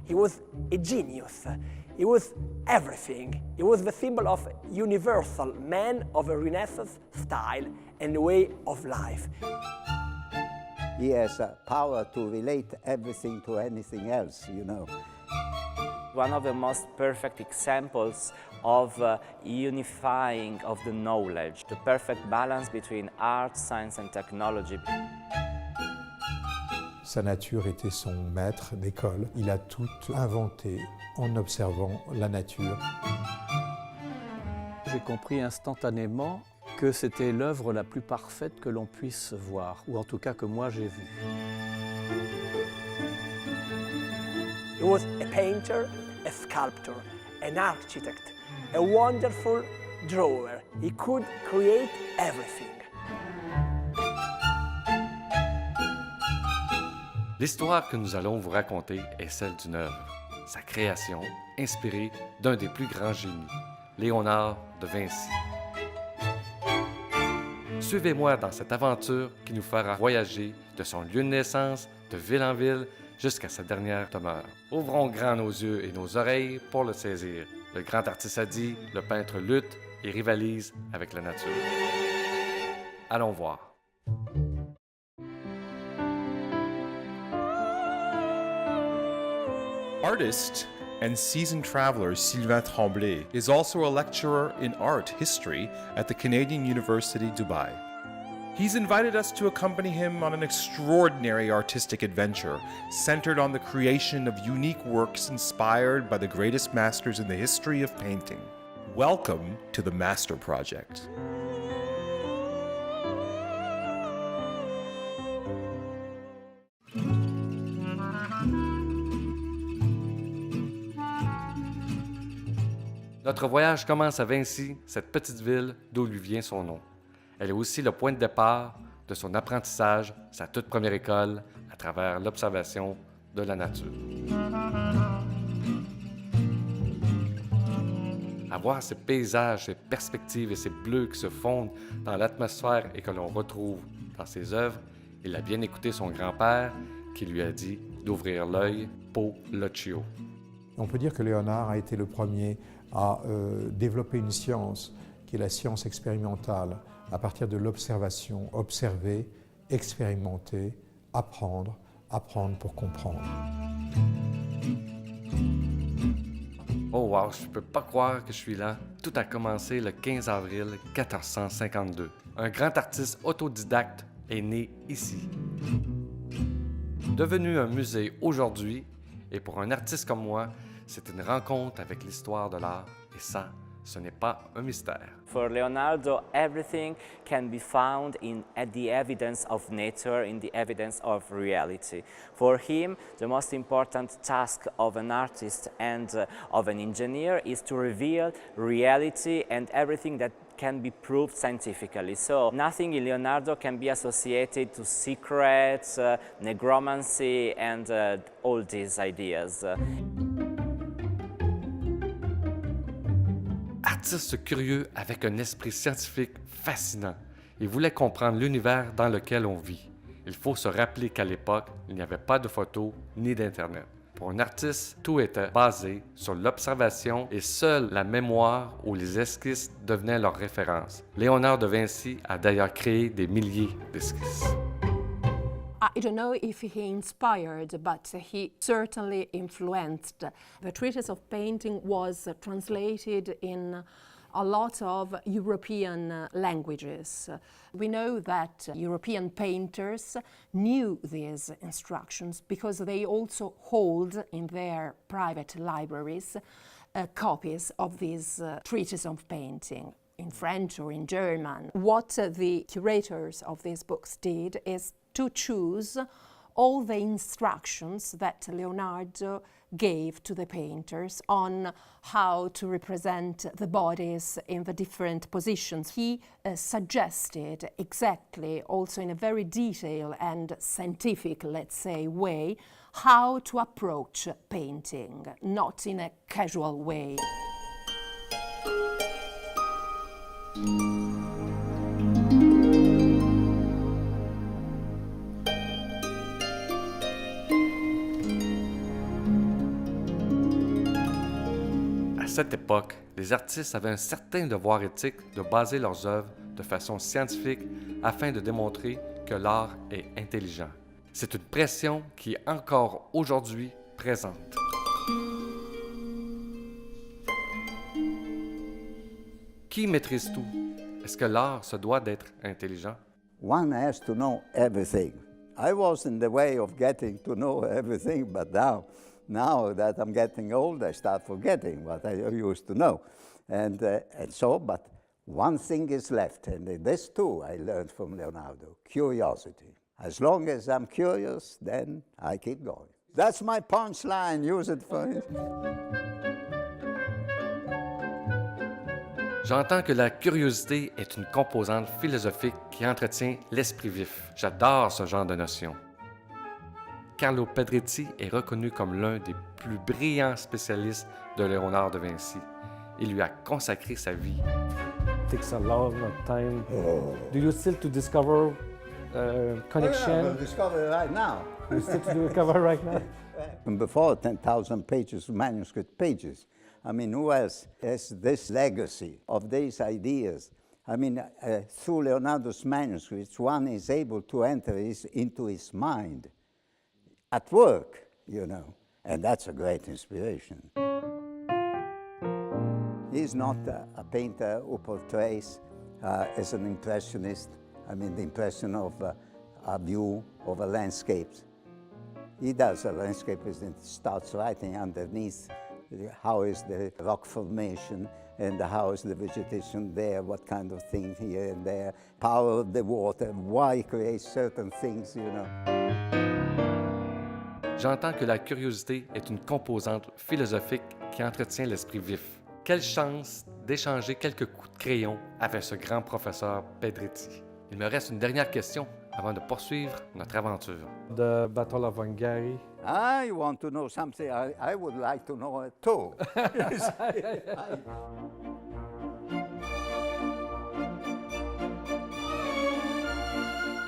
He was a genius. He was everything. He was the symbol of universal man of a Renaissance style and way of life. He has power to relate everything to anything else, you know. One of the most perfect examples of unifying of the knowledge, the perfect balance between art, science and technology. Sa nature était son maître d'école. Il a tout inventé en observant la nature. J'ai compris instantanément que c'était l'œuvre la plus parfaite que l'on puisse voir, ou en tout cas que moi j'ai vue. He was a painter, a sculptor, an architect, a wonderful drawer. He could create everything. L'histoire que nous allons vous raconter est celle d'une œuvre, sa création inspirée d'un des plus grands génies, Léonard de Vinci. Suivez-moi dans cette aventure qui nous fera voyager de son lieu de naissance, de ville en ville, jusqu'à sa dernière demeure. Ouvrons grand nos yeux et nos oreilles pour le saisir. Le grand artiste a dit, le peintre lutte et rivalise avec la nature. Allons voir. Artist and seasoned traveler Sylvain Tremblay is also a lecturer in art history at the Canadian University, Dubai. He's invited us to accompany him on an extraordinary artistic adventure centered on the creation of unique works inspired by the greatest masters in the history of painting. Welcome to the Master Project. Notre voyage commence à Vinci, cette petite ville d'où lui vient son nom. Elle est aussi le point de départ de son apprentissage, sa toute première école, à travers l'observation de la nature. À voir ces paysages, ces perspectives et ces bleus qui se fondent dans l'atmosphère et que l'on retrouve dans ses œuvres, il a bien écouté son grand-père qui lui a dit d'ouvrir l'œil pour l'occhio. On peut dire que Léonard a été le premier à développer une science qui est la science expérimentale à partir de l'observation, observer, expérimenter, apprendre, apprendre pour comprendre. Oh wow, je peux pas croire que je suis là. Tout a commencé le 15 avril 1452. Un grand artiste autodidacte est né ici. Devenu un musée aujourd'hui, et pour un artiste comme moi, c'est une rencontre avec l'histoire de l'art, et ça, ce n'est pas un mystère. For Leonardo, everything can be found at the evidence of nature, in the evidence of reality. For him, the most important task of an artist and of an engineer is to reveal reality and everything that can be proved scientifically. So nothing in Leonardo can be associated to secrets, necromancy, and all these ideas. Artiste curieux avec un esprit scientifique fascinant. Il voulait comprendre l'univers dans lequel on vit. Il faut se rappeler qu'à l'époque, il n'y avait pas de photos ni d'Internet. Pour un artiste, tout était basé sur l'observation et seule la mémoire ou les esquisses devenaient leur référence. Léonard de Vinci a d'ailleurs créé des milliers d'esquisses. I don't know if he inspired, but he certainly influenced. The treatise of painting was translated in a lot of European languages. We know that European painters knew these instructions because they also hold in their private libraries copies of this treatise of painting in French or in German. What the curators of these books did is to choose all the instructions that Leonardo gave to the painters on how to represent the bodies in the different positions. He suggested exactly, also in a very detailed and scientific, let's say, way, how to approach painting, not in a casual way. cette époque, les artistes avaient un certain devoir éthique de baser leurs œuvres de façon scientifique afin de démontrer que l'art est intelligent. C'est une pression qui est encore aujourd'hui présente. Qui maîtrise tout? Est-ce que l'art se doit d'être intelligent? One has to know everything. I was in the way of getting to know everything, but now that I'm getting old, I start forgetting what I used to know. And so, but one thing is left, and this too I learned from Leonardo, curiosity. As long as I'm curious, then I keep going. That's my punchline, use it for it. J'entends que la curiosité est une composante philosophique qui entretient l'esprit vif. J'adore ce genre de notion. Carlo Pedretti est reconnu comme l'un des plus brillants spécialistes de Léonard de Vinci. Il lui a consacré sa vie. It takes a long time. Do you still to discover connection? I'll discover it right now. You still to discover right now? And before 10,000 pages, manuscript pages. I mean, who else has this legacy of these ideas? I mean, through Leonardo's manuscripts, one is able to enter into his mind at work, you know, and that's a great inspiration. He's not a painter who portrays as an impressionist, I mean, the impression of a view of a landscape. He does a landscape and starts writing underneath how is the rock formation and how is the vegetation there, what kind of thing here and there, power of the water, why it creates certain things, you know. J'entends que la curiosité est une composante philosophique qui entretient l'esprit vif. Quelle chance d'échanger quelques coups de crayon avec ce grand professeur Pedretti. Il me reste une dernière question avant de poursuivre notre aventure. The Battle of Hungary. I want to know something. I would like to know it too.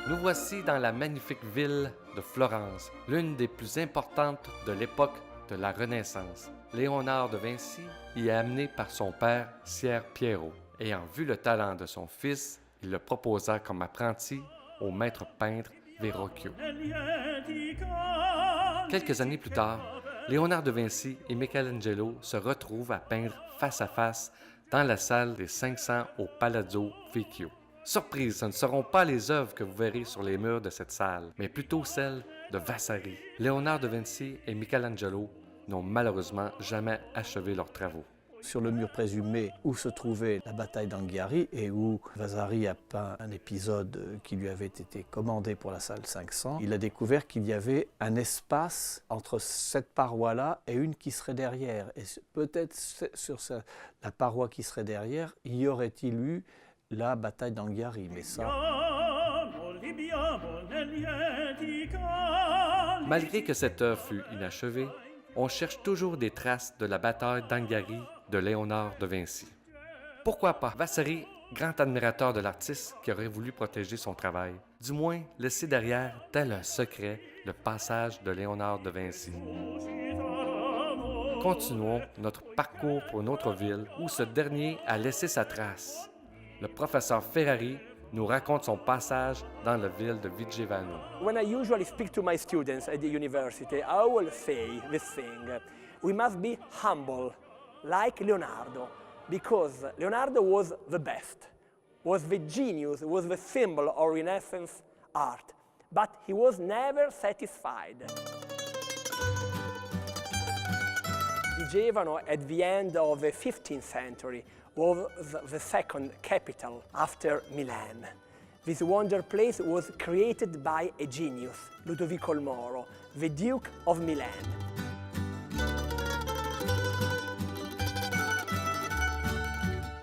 Nous voici dans la magnifique ville de Florence, l'une des plus importantes de l'époque de la Renaissance. Léonard de Vinci y est amené par son père, Sier Piero. Ayant vu le talent de son fils, il le proposa comme apprenti au maître peintre Verrocchio. Quelques années plus tard, Léonard de Vinci et Michelangelo se retrouvent à peindre face à face dans la salle des 500 au Palazzo Vecchio. Surprise, ce ne seront pas les œuvres que vous verrez sur les murs de cette salle, mais plutôt celles de Vasari. Léonard de Vinci et Michelangelo n'ont malheureusement jamais achevé leurs travaux. Sur le mur présumé où se trouvait la bataille d'Anghiari et où Vasari a peint un épisode qui lui avait été commandé pour la salle 500, il a découvert qu'il y avait un espace entre cette paroi-là et une qui serait derrière. Et peut-être sur la paroi qui serait derrière, y aurait-il eu la bataille d'Anghiari, mais ça... Malgré que cette œuvre fut inachevée, on cherche toujours des traces de la bataille d'Anghiari de Léonard de Vinci. Pourquoi pas? Vasari, grand admirateur de l'artiste qui aurait voulu protéger son travail, du moins laisser derrière, tel un secret, le passage de Léonard de Vinci. Continuons notre parcours pour une autre ville où ce dernier a laissé sa trace. Le professeur Ferrari nous raconte son passage dans la ville de Vigevano. When I usually speak to my students at the university, I will say this thing: we must be humble, like Leonardo, because Leonardo was the best, was the genius, was the symbol of Renaissance art, but he was never satisfied. Vigevano, at the end of the 15th century, was the second capital after Milan. This wonder place was created by a genius, Ludovico il Moro, the Duke of Milan.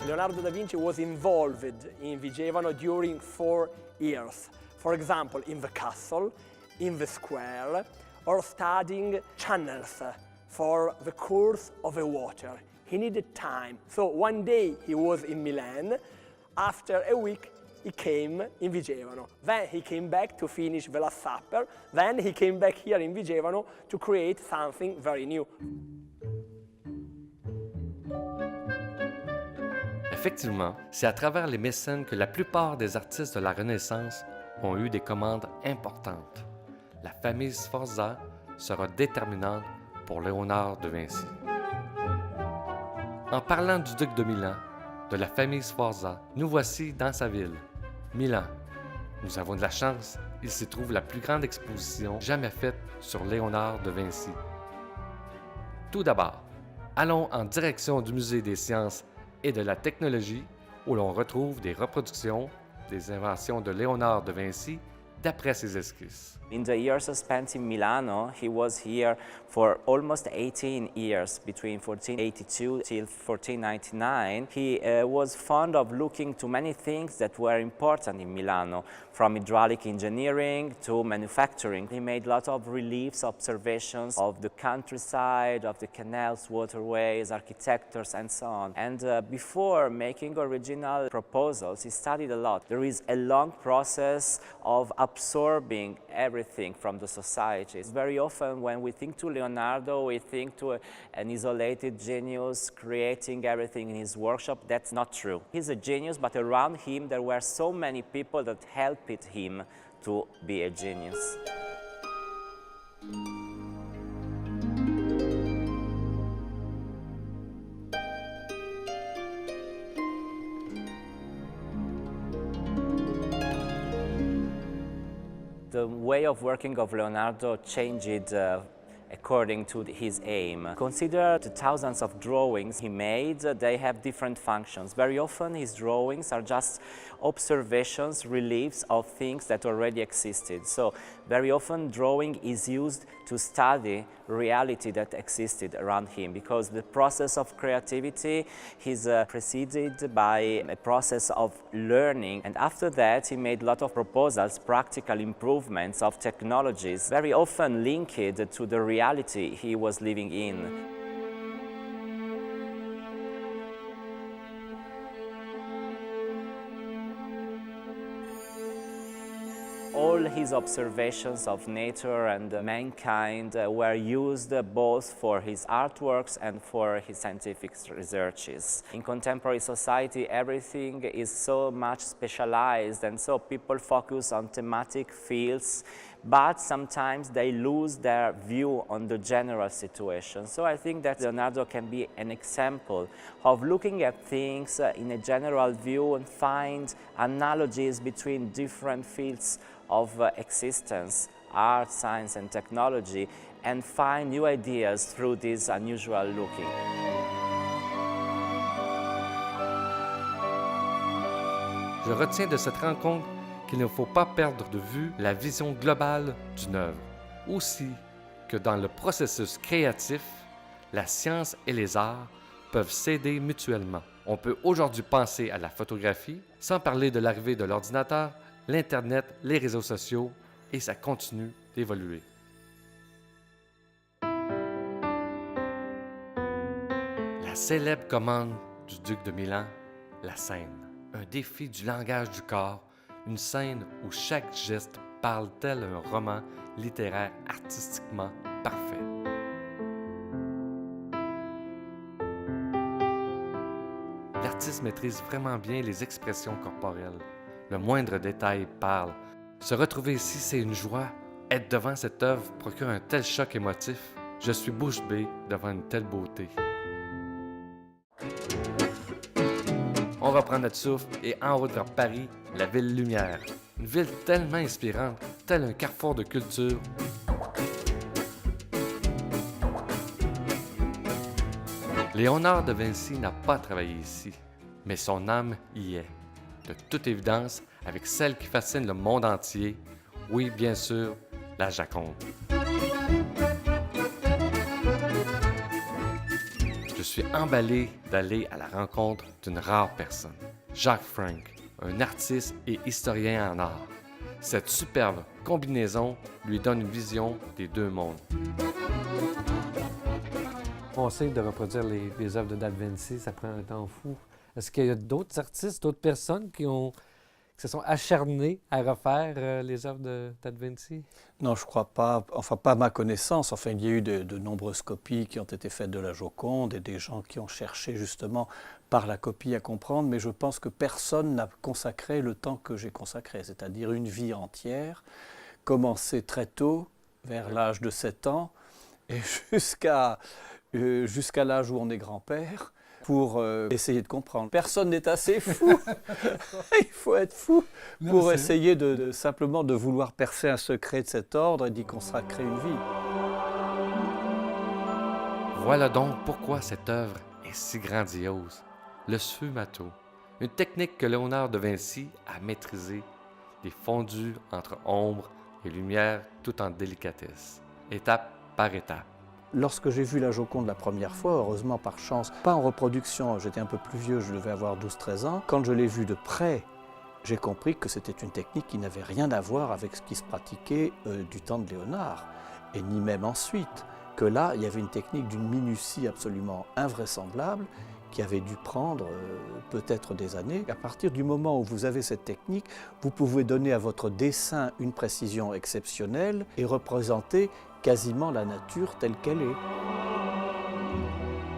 Leonardo da Vinci was involved in Vigevano during 4 years. For example, in the castle, in the square, or studying channels for the course of the water. He needed time. So one day he was in Milan. After a week, he came in Vigevano. Then he came back to finish the Last Supper. Then he came back here in Vigevano to create something very new. Effectivement, c'est à travers les mécènes que la plupart des artistes de la Renaissance ont eu des commandes importantes. La famille Sforza sera déterminante pour Léonard de Vinci. En parlant du duc de Milan, de la famille Sforza, nous voici dans sa ville, Milan. Nous avons de la chance, il s'y trouve la plus grande exposition jamais faite sur Léonard de Vinci. Tout d'abord, allons en direction du Musée des sciences et de la technologie, où l'on retrouve des reproductions des inventions de Léonard de Vinci d'après ses esquisses. In the years spent in Milano, he was here for almost 18 years, between 1482 till 1499. He was fond of looking to many things that were important in Milano, from hydraulic engineering to manufacturing. He made a lot of reliefs, observations of the countryside, of the canals, waterways, architectures, and so on. And before making original proposals, he studied a lot. There is a long process of absorbing everything from the societies. Very often when we think to Leonardo, we think to an isolated genius creating everything in his workshop. That's not true. He's a genius, but around him there were so many people that helped him to be a genius. The way of working of Leonardo changed according to his aim. Consider the thousands of drawings he made, they have different functions. Very often his drawings are just observations, reliefs of things that already existed. So very often drawing is used to study reality that existed around him, because the process of creativity is preceded by a process of learning, and after that he made a lot of proposals, practical improvements of technologies, very often linked to the reality he was living in. All his observations of nature and mankind were used both for his artworks and for his scientific researches. In contemporary society, everything is so much specialized, and so people focus on thematic fields, but sometimes they lose their view on the general situation. So I think that Leonardo can be an example of looking at things in a general view and find analogies between different fields of existence, art, science, and technology, and find new ideas through this unusual looking. Je retiens de cette rencontre qu'il ne faut pas perdre de vue la vision globale d'une œuvre, aussi que dans le processus créatif, la science et les arts peuvent s'aider mutuellement. On peut aujourd'hui penser à la photographie, sans parler de l'arrivée de l'ordinateur, l'Internet, les réseaux sociaux, et ça continue d'évoluer. La célèbre commande du duc de Milan, la scène, un défi du langage du corps, une scène où chaque geste parle tel un roman littéraire artistiquement parfait. L'artiste maîtrise vraiment bien les expressions corporelles. Le moindre détail parle. Se retrouver ici, c'est une joie. Être devant cette œuvre procure un tel choc émotif. Je suis bouche bée devant une telle beauté. On reprend notre souffle et en route vers Paris, la ville lumière. Une ville tellement inspirante, tel un carrefour de culture. Léonard de Vinci n'a pas travaillé ici, mais son âme y est. De toute évidence, avec celle qui fascine le monde entier, oui, bien sûr, la Joconde. Je suis emballé d'aller à la rencontre d'une rare personne, Jacques Frank, un artiste et historien en art. Cette superbe combinaison lui donne une vision des deux mondes. On sait que de reproduire les œuvres de Da Vinci, ça prend un temps fou. Est-ce qu'il y a d'autres artistes, d'autres personnes qui ont se sont acharnés à refaire les œuvres de Vinci? Non, je ne crois pas, enfin pas à ma connaissance. Enfin, il y a eu de nombreuses copies qui ont été faites de la Joconde et des gens qui ont cherché justement par la copie à comprendre, mais je pense que personne n'a consacré le temps que j'ai consacré, c'est-à-dire une vie entière, commencée très tôt, vers l'âge de 7 ans, et jusqu'à l'âge où on est grand-père, pour essayer de comprendre. Personne n'est assez fou. Il faut être fou pour essayer simplement de vouloir percer un secret de cet ordre et d'y consacrer une vie. Voilà donc pourquoi cette œuvre est si grandiose. Le sfumato, une technique que Léonard de Vinci a maîtrisée, des fondus entre ombre et lumière tout en délicatesse, étape par étape. Lorsque j'ai vu la Joconde la première fois, heureusement par chance, pas en reproduction, j'étais un peu plus vieux, je devais avoir 12-13 ans, quand je l'ai vue de près, j'ai compris que c'était une technique qui n'avait rien à voir avec ce qui se pratiquait du temps de Léonard, et ni même ensuite, que là, il y avait une technique d'une minutie absolument invraisemblable, qui avait dû prendre peut-être des années. À partir du moment où vous avez cette technique, vous pouvez donner à votre dessin une précision exceptionnelle et représenter quasiment la nature telle qu'elle est.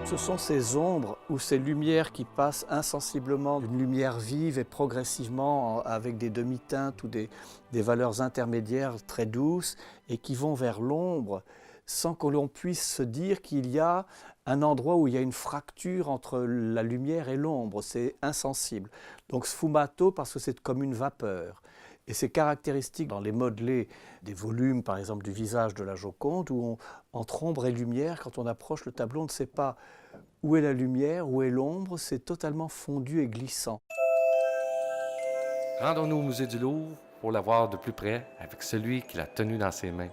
Ce sont ces ombres ou ces lumières qui passent insensiblement d'une lumière vive et progressivement avec des demi-teintes ou des valeurs intermédiaires très douces et qui vont vers l'ombre sans que l'on puisse se dire qu'il y a un endroit où il y a une fracture entre la lumière et l'ombre, c'est insensible. Donc sfumato parce que c'est comme une vapeur. Et c'est caractéristique dans les modelés des volumes, par exemple du visage de la Joconde, où entre ombre et lumière, quand on approche le tableau, on ne sait pas où est la lumière, où est l'ombre, c'est totalement fondu et glissant. Rendons-nous au musée du Louvre pour la voir de plus près avec celui qui l'a tenu dans ses mains.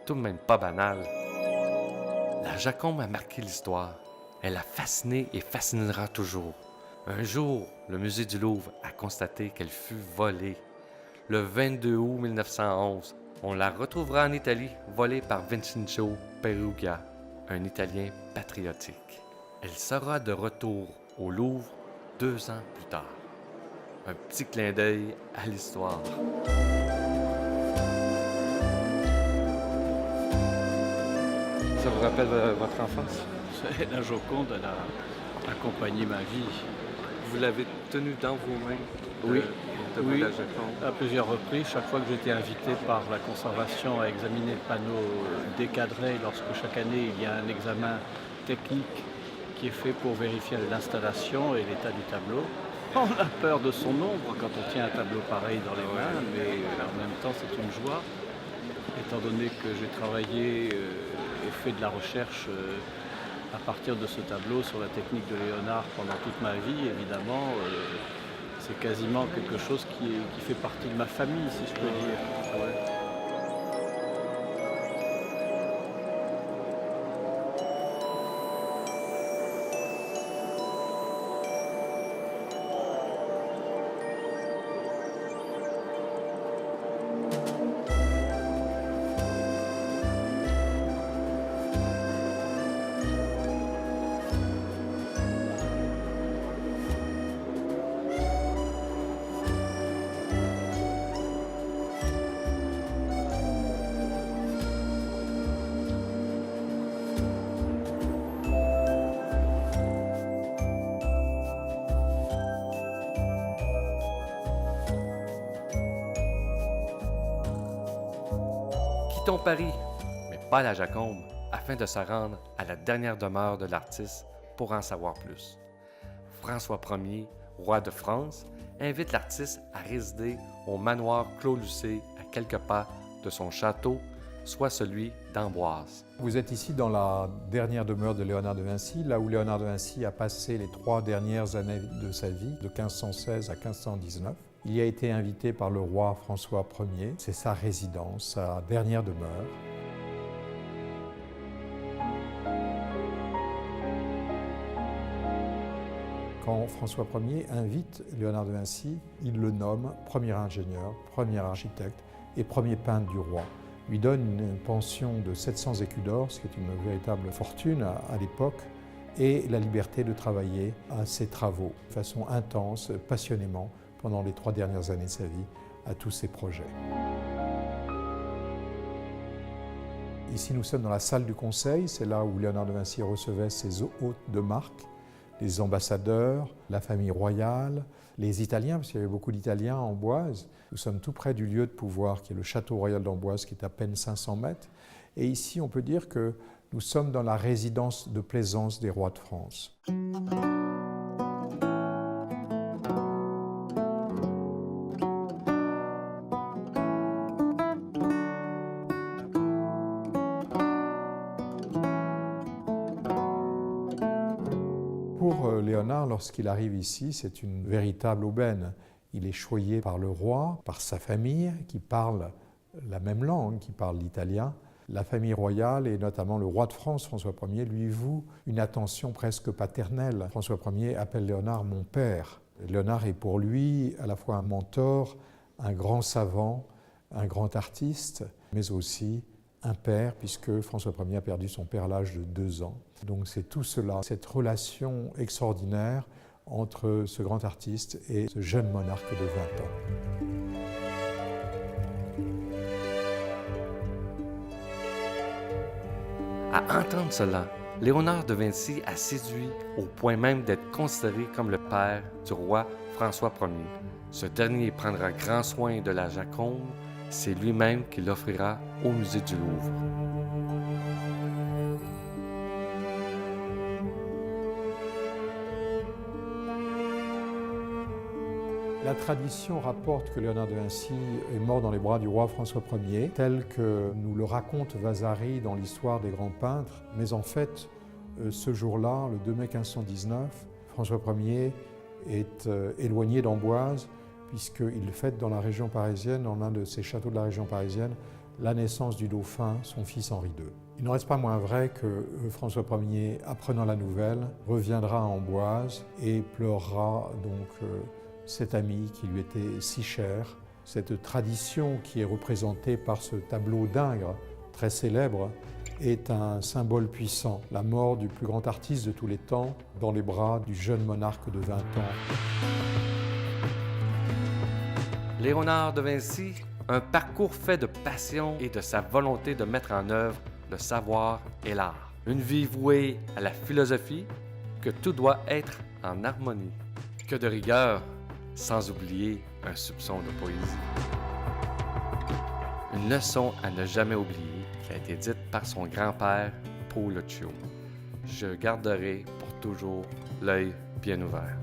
Tout de même pas banal. La Joconde a marqué l'histoire. Elle a fasciné et fascinera toujours. Un jour, le musée du Louvre a constaté qu'elle fut volée. Le 22 août 1911, on la retrouvera en Italie, volée par Vincenzo Perugia, un Italien patriotique. Elle sera de retour au Louvre 2 ans plus tard. Un petit clin d'œil à l'histoire. Ça vous rappelle votre enfance? La Joconde, elle a accompagné ma vie. Vous l'avez tenue dans vos mains? Oui. Oui, La Joconde. à plusieurs reprises, chaque fois que j'étais invité par la conservation à examiner le panneau décadré, lorsque chaque année il y a un examen technique qui est fait pour vérifier l'installation et l'état du tableau. On a peur de son ombre quand on tient un tableau pareil dans les mains, mais en même temps c'est une joie, étant donné que j'ai travaillé et fait de la recherche à partir de ce tableau sur la technique de Léonard pendant toute ma vie, évidemment. C'est quasiment quelque chose qui fait partie de ma famille, si je peux dire. Ouais. Quittons Paris, mais pas la Joconde, afin de se rendre à la dernière demeure de l'artiste pour en savoir plus. François Ier, roi de France, invite l'artiste à résider au manoir Clos Lucé à quelques pas de son château, soit celui d'Amboise. Vous êtes ici dans la dernière demeure de Léonard de Vinci, là où Léonard de Vinci a passé les 3 dernières années de sa vie, de 1516 à 1519. Il y a été invité par le roi François Ier, c'est sa résidence, sa dernière demeure. Quand François Ier invite Léonard de Vinci, il le nomme premier ingénieur, premier architecte et premier peintre du roi. Lui donne une pension de 700 écus d'or, ce qui est une véritable fortune à l'époque, et la liberté de travailler à ses travaux de façon intense, passionnément, pendant les 3 dernières années de sa vie à tous ces projets. Ici, nous sommes dans la salle du Conseil, c'est là où Léonard de Vinci recevait ses hôtes de marque, les ambassadeurs, la famille royale, les Italiens, parce qu'il y avait beaucoup d'Italiens à Amboise. Nous sommes tout près du lieu de pouvoir, qui est le château royal d'Amboise, qui est à peine 500 mètres. Et ici, on peut dire que nous sommes dans la résidence de plaisance des rois de France. Pour Léonard, lorsqu'il arrive ici, c'est une véritable aubaine. Il est choyé par le roi, par sa famille, qui parle la même langue, qui parle l'italien. La famille royale, et notamment le roi de France, François Ier, lui voue une attention presque paternelle. François Ier appelle Léonard « mon père ». Léonard est pour lui à la fois un mentor, un grand savant, un grand artiste, mais aussi un père, puisque François Ier a perdu son père à l'âge de 2 ans. Donc c'est tout cela, cette relation extraordinaire entre ce grand artiste et ce jeune monarque de 20 ans. À entendre cela, Léonard de Vinci a séduit au point même d'être considéré comme le père du roi François Ier. Ce dernier prendra grand soin de la Joconde, c'est lui-même qui l'offrira au musée du Louvre. La tradition rapporte que Léonard de Vinci est mort dans les bras du roi François Ier, tel que nous le raconte Vasari dans l'histoire des grands peintres. Mais en fait, ce jour-là, le 2 mai 1519, François Ier est éloigné d'Amboise, puisqu'il fête dans la région parisienne, dans l'un de ses châteaux de la région parisienne, la naissance du dauphin, son fils Henri II. Il n'en reste pas moins vrai que François Ier, apprenant la nouvelle, reviendra à Amboise et pleurera donc cet ami qui lui était si cher. Cette tradition qui est représentée par ce tableau d'Ingres, très célèbre, est un symbole puissant. La mort du plus grand artiste de tous les temps dans les bras du jeune monarque de 20 ans. Léonard de Vinci, un parcours fait de passion et de sa volonté de mettre en œuvre le savoir et l'art. Une vie vouée à la philosophie, que tout doit être en harmonie. Que de rigueur, sans oublier un soupçon de poésie. Une leçon à ne jamais oublier qui a été dite par son grand-père, Paul Lucio. Je garderai pour toujours l'œil bien ouvert.